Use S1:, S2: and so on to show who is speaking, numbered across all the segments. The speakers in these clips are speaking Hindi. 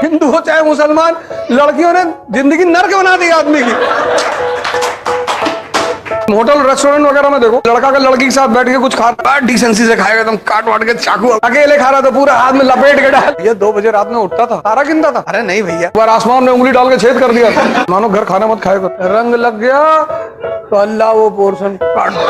S1: हिंदू हो चाहे मुसलमान, लड़कियों ने जिंदगी नर्क बना दी आदमी की। होटल रेस्टोरेंट वगैरह में देखो, लड़का का लड़की के साथ बैठ के कुछ खा रहा है, डिसेंसी से खाएगा, एकदम काट वाट के चाकू अकेले खा रहा था, पूरा हाथ में लपेट के डाल। ये 2 बजे रात में उठता था, तारा गिनता था। अरे नहीं भैया, बार आसमान में उंगली डाल के छेद कर दिया था, मानो घर खाना मत खाएगा। रंग लग गया तो अल्लाह वो पोर्शन काट दो।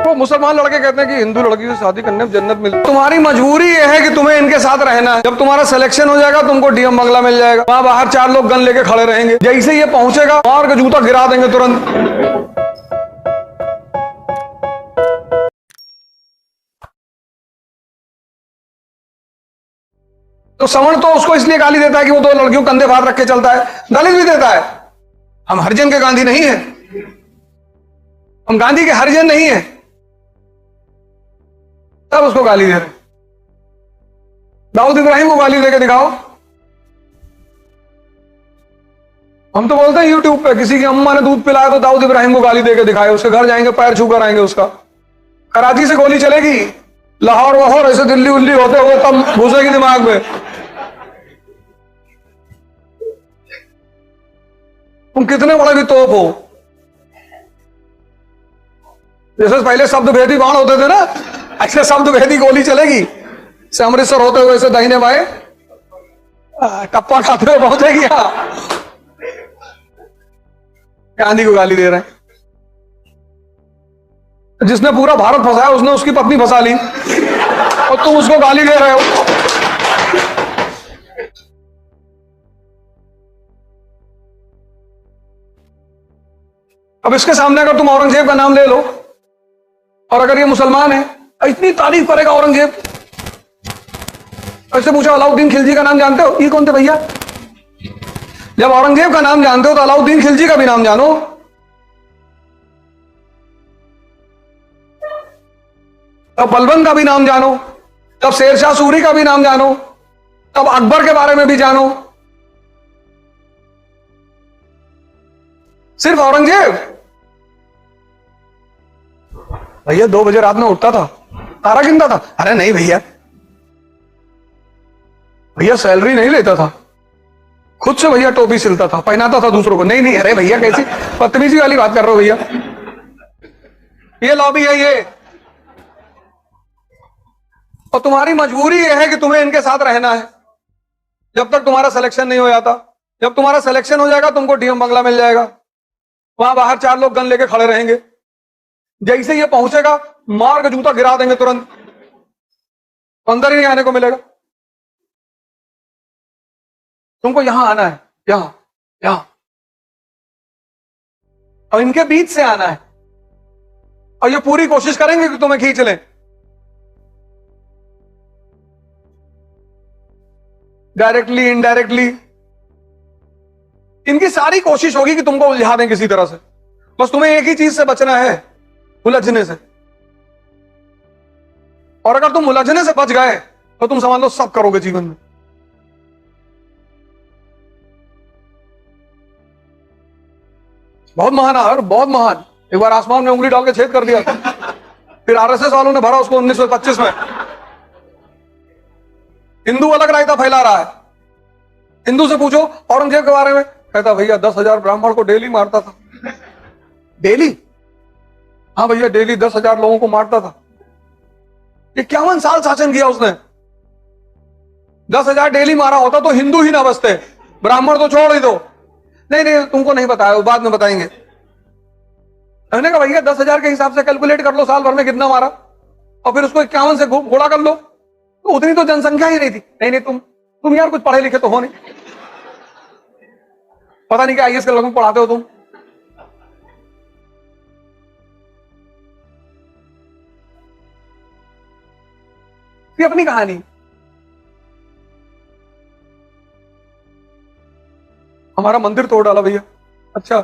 S1: तो मुसलमान लड़के कहते हैं कि हिंदू लड़की से शादी करने में जन्नत मिलती। तुम्हारी मजबूरी ये है कि तुम्हें इनके साथ रहना है। जब तुम्हारा सिलेक्शन हो जाएगा, तुमको डीएम बंगला मिल जाएगा, वहां बाहर 4 लोग गन लेके खड़े रहेंगे। जैसे ये पहुंचेगा, मार के जूता गिरा देंगे तुरंत। तो सवर्ण तो उसको इसलिए गाली देता है कि वो 2 लड़कियों को कंधे बाहर रख के चलता है। दलित भी देता है। हम हरिजन के गांधी नहीं है, हम गांधी के हरिजन नहीं है, तब उसको गाली दे रहे। दाऊद इब्राहिम को गाली देके दिखाओ। हम तो बोलते हैं यूट्यूब पे, किसी की अम्मा ने दूध पिलाया तो दाऊद इब्राहिम को गाली देके दिखाए, उसके घर जाएंगे, पैर छू कर आएंगे उसका। कराची से गोली चलेगी, लाहौर वाहौर ऐसे दिल्ली उल्ली होते हुए तब घुसेगी दिमाग में। तुम कितने बड़े भी तोप हो। जैसे पहले शब्द भेदी बाण होते थे ना, ऐसे शब्द भेदी गोली चलेगी। से अमृतसर होते हुए ऐसे दाहिने बाएं टप्पा खाते हुए पहुंचेगी। गांधी को गाली दे रहे हैं। जिसने पूरा भारत फंसाया उसने उसकी पत्नी फंसा ली और तुम उसको गाली दे रहे हो। अब इसके सामने अगर तुम औरंगजेब का नाम ले लो, और अगर ये मुसलमान है, इतनी तारीफ करेगा औरंगजेब। ऐसे पूछा अलाउद्दीन खिलजी का नाम जानते हो? ये कौन थे भैया? जब औरंगजेब का नाम जानते हो तो अलाउद्दीन खिलजी का भी नाम जानो। तब बलबन का भी नाम जानो, तब शेरशाह सूरी का भी नाम जानो, तब अकबर के बारे में भी जानो। सिर्फ औरंगजेब? भैया 2 बजे रात में उठता था, तारा गिनता था। अरे नहीं भैया, भैया सैलरी नहीं लेता था, खुद से भैया टोपी सिलता था, पहनाता था दूसरों को। नहीं नहीं, अरे भैया कैसी बदतमीजी वाली बात कर रहे हो भैया। ये लॉबी है ये, और तुम्हारी मजबूरी ये है कि तुम्हें इनके साथ रहना है जब तक तुम्हारा सिलेक्शन नहीं हो जाता। जब तुम्हारा सिलेक्शन हो जाएगा, तुमको डीएम बंगला मिल जाएगा, वहां बाहर 4 लोग गन लेके खड़े रहेंगे। जैसे ये पहुंचेगा, मार के जूता गिरा देंगे तुरंत, अंदर ही नहीं आने को मिलेगा। तुमको यहां आना है, यहां यहां, और इनके बीच से आना है, और ये पूरी कोशिश करेंगे कि तुम्हें खींच लें। डायरेक्टली इनडायरेक्टली इनकी सारी कोशिश होगी कि तुमको उलझा दें किसी तरह से। बस तुम्हें एक ही चीज से बचना है, उलझने से। और अगर तुम उलझने से बच गए तो तुम समझ लो सब करोगे जीवन में। बहुत महान है, बहुत महान। एक बार आसमान में उंगली डाल के छेद कर दिया था, फिर आरएसएस वालों ने भरा उसको 1925 में। हिंदू अलग रायता फैला रहा है। हिंदू से पूछो औरंगजेब के बारे में, कहता भैया 10,000 ब्राह्मण को डेली मारता था। डेली? हाँ भैया, डेली 10,000 लोगों को मारता था। 51 साल शासन किया उसने। 10,000 डेली मारा होता तो हिंदू ही ना बचते, ब्राह्मण तो छोड़ ही दो। नहीं नहीं, तुमको नहीं बताया, बाद में बताएंगे। मैंने कहा भैया 10,000 के हिसाब से कैलकुलेट कर लो साल भर में कितना मारा, और फिर उसको 51 से गुणा कर लो, तो उतनी तो जनसंख्या ही नहीं थी। नहीं नहीं, तुम यार कुछ पढ़े लिखे तो हो नहीं, पता नहीं क्या आईएएस के लोगों को पढ़ाते हो तुम। ये अपनी कहानी। हमारा मंदिर तोड़ डाला भैया। अच्छा,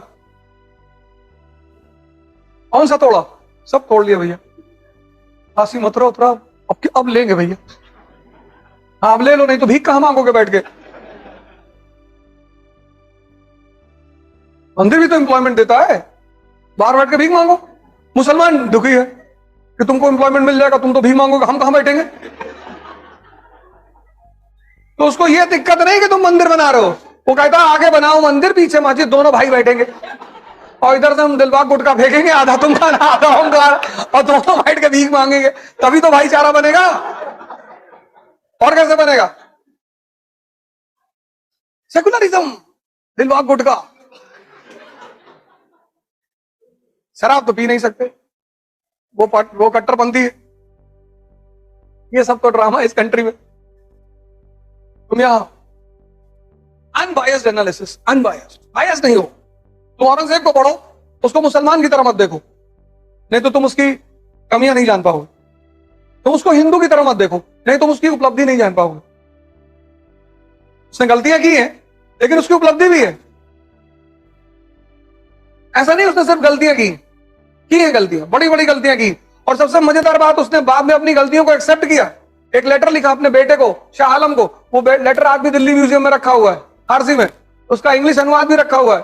S1: कौन सा तोड़ा? सब तोड़ लिया भैया। काशी मथुरा उतरा, अब लेंगे भैया। हाँ अब ले लो, नहीं तो भीख कहां मांगोगे बैठ के। मंदिर भी तो एम्प्लॉयमेंट देता है, बाहर बैठ के भीख मांगो। मुसलमान दुखी है कि तुमको एम्प्लॉयमेंट मिल जाएगा, तुम तो भीख मांगोगे, हम कहां बैठेंगे। तो उसको ये दिक्कत नहीं कि तुम मंदिर बना रहे हो, वो कहता आगे बनाओ मंदिर, पीछे मस्जिद, दोनों भाई बैठेंगे और इधर से हम दिलबाग गुटखा फेंकेंगे, आधा तुम खाना आधा हम खाना, और दोनों बैठ के भीख मांगेंगे, तभी तो भाईचारा बनेगा। और कैसे बनेगा? सेकुलरिज्म, दिलबाग गुटखा। शराब तो पी नहीं सकते, वो कट्टरपंथी है। ये सब तो ड्रामा इस कंट्री में। तुम यहां अनबायस्ड एनालिसिस, अनबायस्ड, बायस नहीं हो। तुम औरंगजेब को पढ़ो, उसको मुसलमान की तरह मत देखो, नहीं तो तुम उसकी कमियां नहीं जान पाओगे। तुम उसको हिंदू की तरह मत देखो, नहीं तुम उसकी उपलब्धि नहीं जान पाओगे। उसने गलतियां की हैं, लेकिन उसकी उपलब्धि भी है। ऐसा नहीं उसने सिर्फ गलतियां की हैं, गलतियां, बड़ी बड़ी गलतियां की। और सबसे मजेदार बात, उसने बाद में अपनी गलतियों को एक्सेप्ट किया। एक लेटर लिखा अपने बेटे को, शाह आलम को। वो लेटर आज भी दिल्ली म्यूजियम में रखा हुआ है, फारसी में। उसका इंग्लिश अनुवाद भी रखा हुआ है,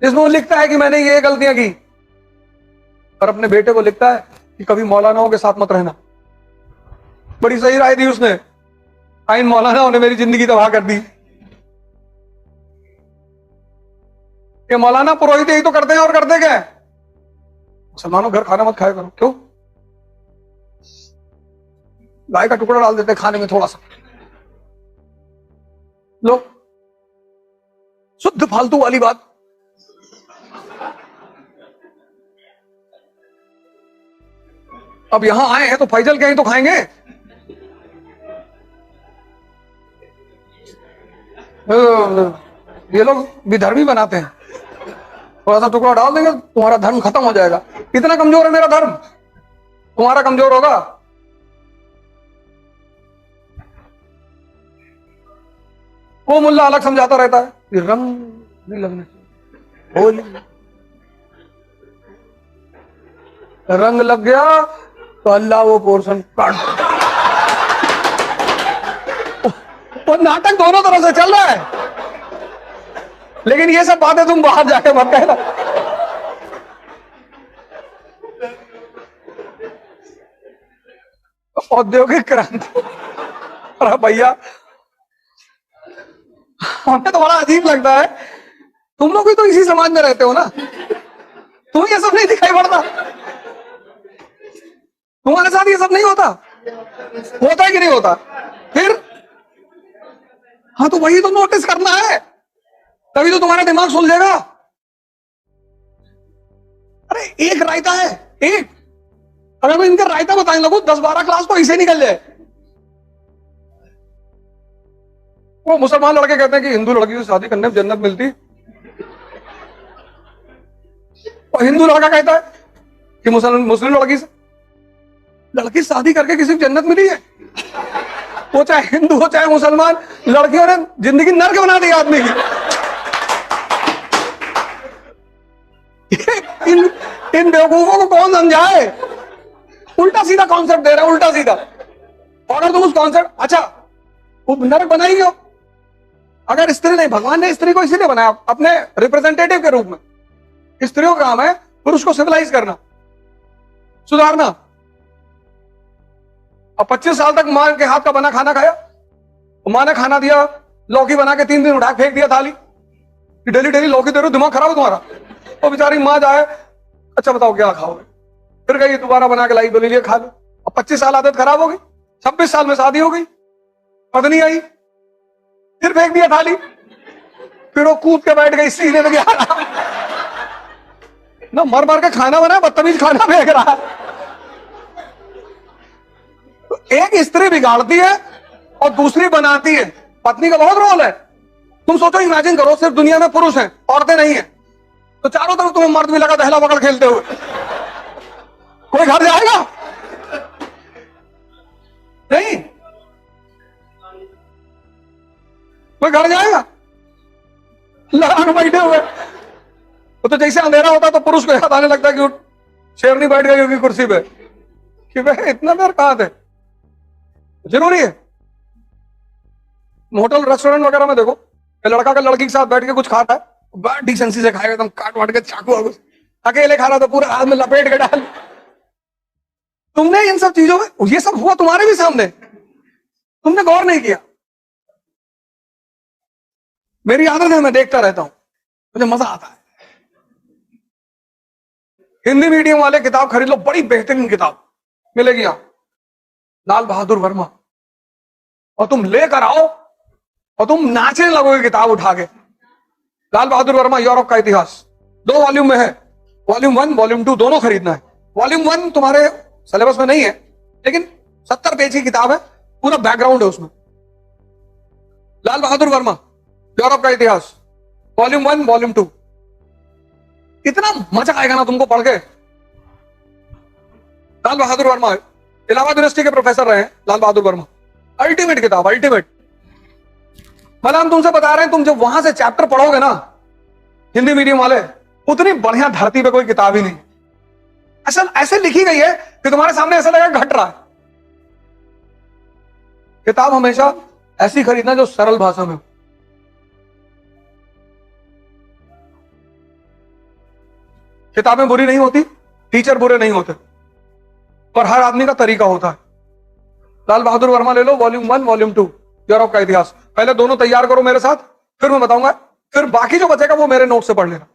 S1: जिसमें वो लिखता है कि मैंने ये गलतियां की। और अपने बेटे को लिखता है कि कभी मौलानाओं के साथ मत रहना। बड़ी सही राय दी उसने। इन मौलानाओं ने मेरी जिंदगी तबाह कर दी। ये मौलाना पुरोहित यही तो करते हैं, और करते क्या है? मुसलमानों घर खाना मत खाया करो। क्यों? गाय का टुकड़ा डाल देते खाने में थोड़ा सा। लो, शुद्ध फालतू वाली बात। अब यहां आए हैं तो फैजल के ही तो खाएंगे। ये लोग विधर्मी बनाते हैं, थोड़ा सा टुकड़ा डाल देंगे तुम्हारा धर्म खत्म हो जाएगा। कितना कमजोर है मेरा धर्म, तुम्हारा कमजोर होगा। वो मुल्ला अलग समझाता रहता है कि रंग नहीं लगने चाहिए, होली रंग लग गया तो अल्लाह वो पोर्शन काट। वो नाटक दोनों तरफ से चल रहा है, लेकिन ये सब बातें तुम बाहर जाके मत कहना। औद्योगिक क्रांति, अरे भैया हमें तो बड़ा अजीब लगता है। तुम लोग भी तो इसी समाज में रहते हो ना, तुम्हें ये सब नहीं दिखाई पड़ता? तुम्हारे साथ ये सब नहीं होता? होता है कि नहीं होता? फिर हाँ, तो वही तो नोटिस करना है, तभी तो तुम्हारा दिमाग सुलझेगा। अरे एक रायता है, एक, अगर मैं इनका रायता बताने लगूं 10-12 क्लास तो ऐसे निकल जाए। वो मुसलमान लड़के कहते हैं कि हिंदू लड़की से शादी करने में जन्नत मिलती, और हिंदू लड़का कहता है कि मुस्लिम लड़की से शादी करके किसी को जन्नत मिली है। वो चाहे हिंदू हो चाहे मुसलमान, लड़कियों ने जिंदगी नर्क बना दी आदमी की। इन बेवकूफों को कौन समझाए? उल्टा सीधा कॉन्सेप्ट दे रहा है, उल्टा सीधा। और अगर तुम उस कॉन्सेप्ट, अच्छा वो नरक बनाई क्यों? अगर स्त्री नहीं, भगवान ने स्त्री को इसीलिए बनाया अपने रिप्रेजेंटेटिव के रूप में। स्त्रियों का काम है पुरुष को सिविलाइज करना, सुधारना। अब 25 साल तक मां के हाथ का बना खाना खाया, मां ने खाना दिया, लौकी बना के 3 दिन उठा फेंक दिया थाली, डेली डेली लौकी दे रहे हो, दिमाग खराब है तुम्हारा। और बेचारी मां जाए, अच्छा बताओ क्या खाओगे? फिर गई दोबारा बना के लाई, बोली लिए खा लो। अब 25 साल आदत खराब हो गई, 26 साल में शादी हो गई, पत्नी आई, फिर फेंक दिया थाली, फिर वो कूद के बैठ गई सीने में, ना मर मर के खाना बना, बदतमीज खाना फेंक रहा। एक स्त्री बिगाड़ती है और दूसरी बनाती है। पत्नी का बहुत रोल है। तुम सोचो, इमेजिन करो सिर्फ दुनिया में पुरुष हैं, औरतें नहीं है, तो चारों तरफ तुम्हें मर्द भी लगा दहला पकड़ खेलते हुए, कोई घर जाएगा? नहीं, कोई घर जाएगा? लगा बैठे हुए। तो जैसे अंधेरा होता तो पुरुष को याद आने लगता है कि शेरनी बैठ गई होगी कुर्सी पे, कि भाई इतना देर कहां थे। जरूरी है। होटल रेस्टोरेंट वगैरह में देखो, लड़का का लड़की के साथ बैठ के कुछ खाता है, बड़ा डिसेंसी से खाएगा, एकदम काट वाट के चाकू, अकेले खा रहा तो पूरा हाथ में लपेट के डाल। तुमने इन सब चीजों में, ये सब हुआ तुम्हारे भी सामने, तुमने गौर नहीं किया। मेरी आदत है, मैं देखता रहता हूं, मुझे मजा आता है। हिंदी मीडियम वाले किताब खरीद लो, बड़ी बेहतरीन किताब मिलेगी यहां, लाल बहादुर वर्मा, और तुम लेकर आओ और तुम नाचने लगोगे किताब उठा के। लाल बहादुर वर्मा यूरोप का इतिहास 2 वॉल्यूम में है, वॉल्यूम 1 वॉल्यूम 2 दोनों खरीदना है। वॉल्यूम 1 तुम्हारे सिलेबस में नहीं है, लेकिन 70 पेज की किताब है, पूरा बैकग्राउंड है उसमें। लाल बहादुर वर्मा यूरोप का इतिहास वॉल्यूम 1 वॉल्यूम 2, इतना मजा आएगा ना तुमको पढ़ के। लाल बहादुर वर्मा इलाहाबाद यूनिवर्सिटी के प्रोफेसर रहे हैं लाल बहादुर वर्मा, अल्टीमेट किताब, अल्टीमेट। मतलब हम तुमसे बता रहे हैं, तुम जब वहां से चैप्टर पढ़ोगे ना हिंदी मीडियम वाले, उतनी बढ़िया धरती पे कोई किताब ही नहीं। ऐसा ऐसे लिखी गई है कि तुम्हारे सामने ऐसा लगेगा घट रहा है। किताब हमेशा ऐसी खरीदना जो सरल भाषा में हो। किताबें बुरी नहीं होती, टीचर बुरे नहीं होते, पर हर आदमी का तरीका होता है। लाल बहादुर वर्मा ले लो, वॉल्यूम 1 वॉल्यूम 2 यूरोप का इतिहास। पहले दोनों तैयार करो मेरे साथ, फिर मैं बताऊंगा, फिर बाकी जो बचेगा वो मेरे नोट से पढ़ लेना।